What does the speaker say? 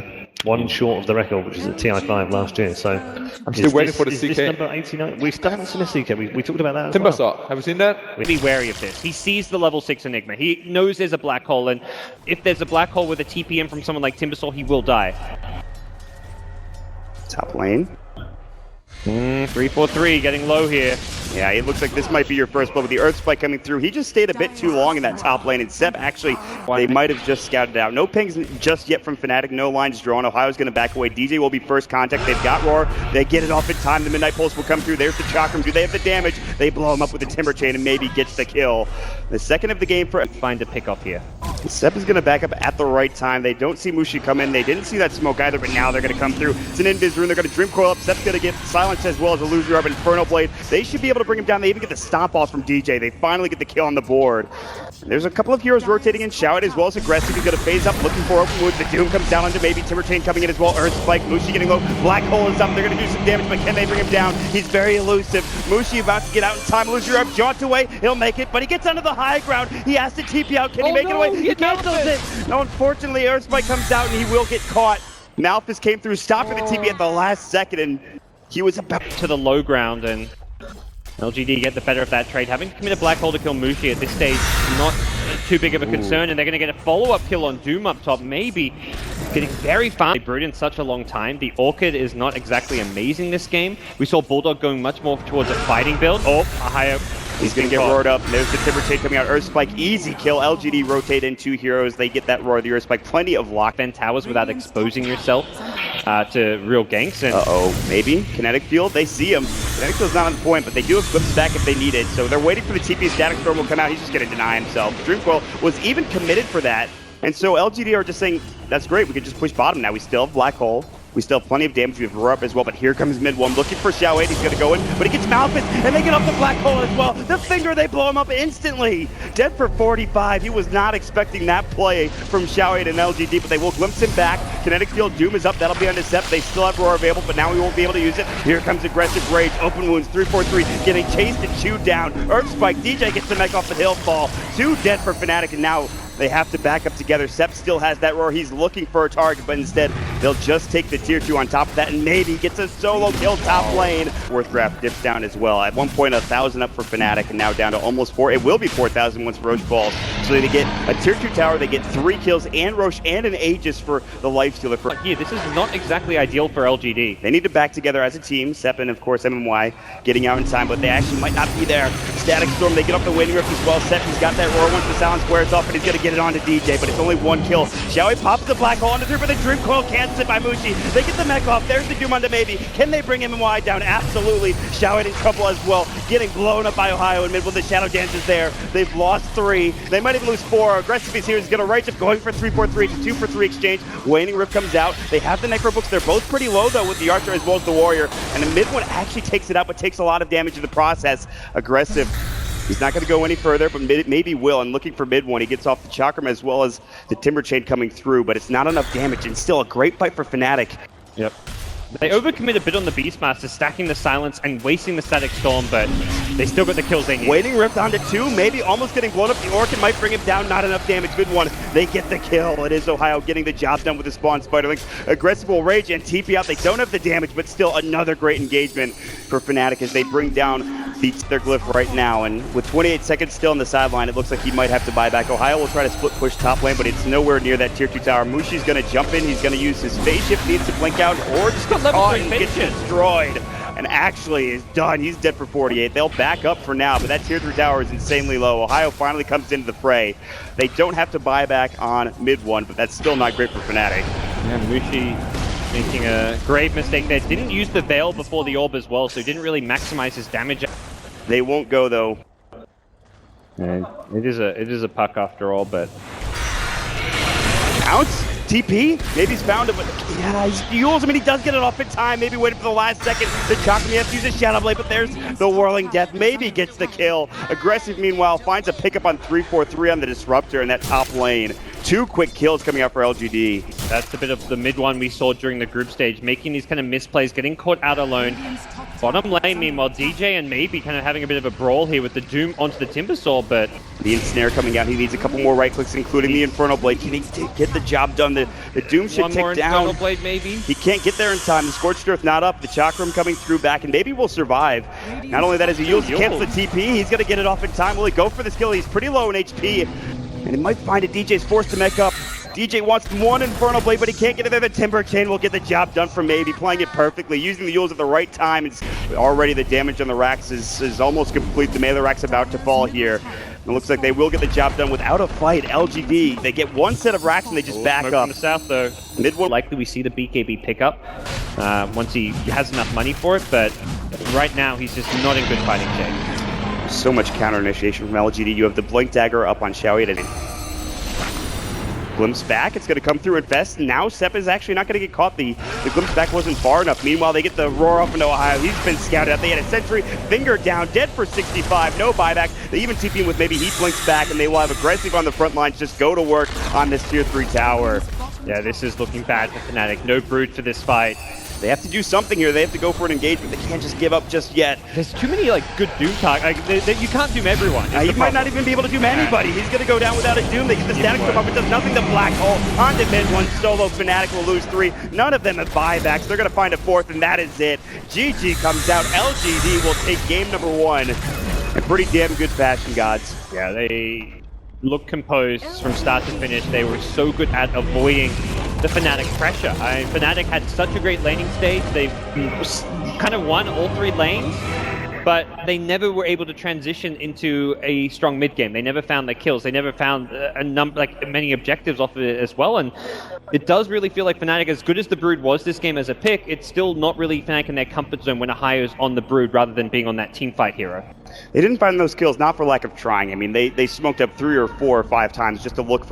composure. One short of the record, which is at TI5 last year. So I'm still waiting for the CK. Is this number 89? We still haven't seen a CK. We talked about that as Timber well. have you seen that? Be wary of this. He sees the level 6 Enigma. He knows there's a black hole, and if there's a black hole with a TPM from someone like Timbersaw, he will die. Top lane. 3-4-3, getting low here. Yeah, it looks like this might be your first blow with the Earth Spike coming through. He just stayed a bit too long in that top lane, and Sep actually, they might have just scouted out. No pings just yet from Fnatic, no lines drawn. Ohio's going to back away. DJ will be first contact. They've got Roar. They get it off in time. The Midnight Pulse will come through. There's the Chakram. Do they have the damage? They blow him up with the Timber Chain and maybe gets the kill. The second of the game for... Find a pick off here. Sep is going to back up at the right time. They don't see Mushi come in. They didn't see that smoke either, but now they're going to come through. It's an Invis rune. They're going to Dream Coil up. Sep's going to get silenced as well as Illusory Orb and Inferno Blade. They should be able to bring him down. They even get the stomp off from DJ. They finally get the kill on the board. There's a couple of heroes rotating in. Shout as well as Agressif. He's going to phase up, looking for open wounds. The Doom comes down onto maybe Timber Chain coming in as well. Earth Spike. Mushi getting low. Black Hole is up. They're going to do some damage, but can they bring him down? He's very elusive. Mushi about to get out in time. Illusory Orb jaunt away. He'll make it, but he gets onto the high ground. He has to TP out. Can he make it away? He cancels it. No, unfortunately, Earth Spike comes out and he will get caught. Malphus came through, stopping the TP at the last second, and he was about to the low ground, and LGD get the better of that trade. Having to commit a black hole to kill Mushi at this stage, not too big of a concern, and they're going to get a follow-up kill on Doom up top, maybe getting very far. They brewed in such a long time. The Orchid is not exactly amazing this game. We saw Bulldog going much more towards a fighting build. Oh, Ohaiyo. He's going to get roared up. There's the Timber Chain coming out. Earth Spike, easy kill. LGD rotate in 2 heroes. They get that roar. The Earth Spike, plenty of lock. Defend towers without exposing yourself to real ganks. And maybe. Kinetic Field, they see him. Kinetic Field's not on point, but they do have Flip back if they need it. So they're waiting for the TP. Static Storm will come out. He's just going to deny himself. Dreamcoil was even committed for that. And so LGD are just saying, that's great. We could just push bottom now. We still have Black Hole. We still have plenty of damage. We have Roar up as well, but here comes MidOne looking for Xiao 8. He's going to go in, but he gets Malphus, and they get off the Black Hole as well. The Finger, they blow him up instantly. Dead for 45. He was not expecting that play from Xiao 8 and LGD, but they will glimpse him back. Kinetic Field, Doom is up. That'll be on the Sep. They still have Roar available, but now we won't be able to use it. Here comes Aggressive Rage. Open wounds, 3-4-3, getting chased and chewed down. Earth Spike, DJ gets the mech off the hill fall. 2 dead for Fnatic, and now they have to back up together. Sep still has that Roar. He's looking for a target, but instead, they'll just take the tier 2 on top of that, and maybe gets a solo kill top lane. Worthcraft dips down as well. At one point, 1,000 up for Fnatic, and now down to almost 4. It will be 4,000 once Roche falls. So they get a tier 2 tower, they get 3 kills, and Roche, and an Aegis for the Lifestealer. Yeah, this is not exactly ideal for LGD. They need to back together as a team. Sep and, of course, MMY getting out in time, but they actually might not be there. Static Storm, they get off the Waiting Rift as well. Sep, he's got that Roar once the silence squares off, and he's going to get it onto DJ, but it's only 1 kill. Xiaoi pops the Black Hole onto 3, but the Dream Coil cancels it by Mushi. They get the mech off. There's the Doom onto maybe. Can they bring MMY down? Absolutely. Xiaoi in trouble as well. Getting blown up by Ohaiyo and MidOne. The Shadow Dance is there. They've lost 3. They might even lose 4. Agressif is here. He's going to right up, going for 3-4-3. It's a 2-for-3 exchange. Waning Rift comes out. They have the Necro Books. They're both pretty low, though, with the Archer as well as the Warrior. And the MidOne actually takes it out, but takes a lot of damage in the process. Aggressive. He's not going to go any further, but maybe will. And looking for MidOne, he gets off the Chakram as well as the Timber Chain coming through, but it's not enough damage, and still a great fight for Fnatic. Yep. They overcommit a bit on the Beastmaster, stacking the Silence and wasting the Static Storm, but they still got the kills they need. Waiting Rift onto 2, maybe almost getting blown up. The Orchid might bring him down, not enough damage. MidOne, they get the kill. It is Ohaiyo getting the job done with the Spawn Spiderlings. Aggressive will rage and TP out. They don't have the damage, but still another great engagement for Fnatic as they bring down their glyph right now. And with 28 seconds still on the sideline, it looks like he might have to buy back. Ohaiyo will try to split push top lane, but it's nowhere near that tier 2 tower. Mushi's going to jump in. He's going to use his phase shift, needs to blink out, or just gets caught and gets destroyed. And actually is done. He's dead for 48. They'll back up for now, but that tier 3 tower is insanely low. Ohaiyo finally comes into the fray. They don't have to buy back on MidOne, but that's still not great for Fnatic. Yeah, Mushi making a grave mistake there. Didn't use the Veil before the Orb as well, so didn't really maximize his damage. They won't go, though. And it is a puck after all, but... Counts? TP? Maybe he's found it, but yeah, he fuels. I mean, he does get it off in time. Maybe waiting for the last second. The Chakram has to use a Shadow Blade, but there's the Whirling Death. Maybe gets the kill. Aggressive, meanwhile, finds a pickup on 3-4-3 on the Disruptor in that top lane. 2 quick kills coming out for LGD. That's a bit of the mid one we saw during the group stage, making these kind of misplays, getting caught out alone. Bottom lane, meanwhile, DJ and Maybe kind of having a bit of a brawl here with the Doom onto the Timbersaw, but The ensnare coming out. He needs a couple more right clicks, including the Infernal Blade. Can he get the job done? The Doom should one more tick down. Infernal Blade maybe? He can't get there in time. The Scorched Earth not up. The Chakram coming through back, and Maybe will survive. Not only that, as he yields, he cancels the TP. He's going to get it off in time. Will he go for this kill? He's pretty low in HP, and he might find it. DJ's forced to mech up. DJ wants one Infernal Blade, but he can't get it there. The Timber Chain will get the job done for Maybe, playing it perfectly, using the Yules at the right time. It's already the damage on the racks is almost complete. The melee rack's about to fall here. It looks like they will get the job done without a fight. LGD, they get one set of racks and they just back Smoke up. from the south though. MidOne. Likely we see the BKB pick up once he has enough money for it, but right now he's just not in good fighting shape. So much counter initiation from LGD. You have the Blink Dagger up on Xiaoyi and glimpse back. It's going to come through and Fest. Now Sepp is actually not going to get caught. The glimpse back wasn't far enough. Meanwhile, they get the roar up into Ohio. He's been scouted out. They had a sentry. Finger down. Dead for 65. No buyback. They even TP him with Maybe. He blinks back, and they will have Agressif on the front lines. Just go to work on this tier 3 tower. Yeah, this is looking bad for Fnatic. No Brood for this fight. They have to do something here. They have to go for an engagement. They can't just give up just yet. There's too many good Doom targets. You can't doom everyone. He might not even be able to doom anybody. He's going to go down without a doom. They get the static from up. It does nothing to Black Hole. On to MidOne. Solo Fnatic will lose 3. None of them have buybacks. They're going to find a 4th, and that is it. GG comes out. LGD will take game number 1 in pretty damn good fashion, gods. Yeah, they look composed from start to finish. They were so good at avoiding the Fnatic pressure. Fnatic had such a great laning stage. They've kind of won all 3 lanes, but they never were able to transition into a strong mid game. They never found their kills. They never found many objectives off of it as well. And it does really feel like Fnatic, as good as the Brood was this game as a pick, it's still not really Fnatic in their comfort zone when Ohaiyo's on the Brood rather than being on that team fight hero. They didn't find those kills, not for lack of trying. I mean, they smoked up 3 or 4 or 5 times just to look for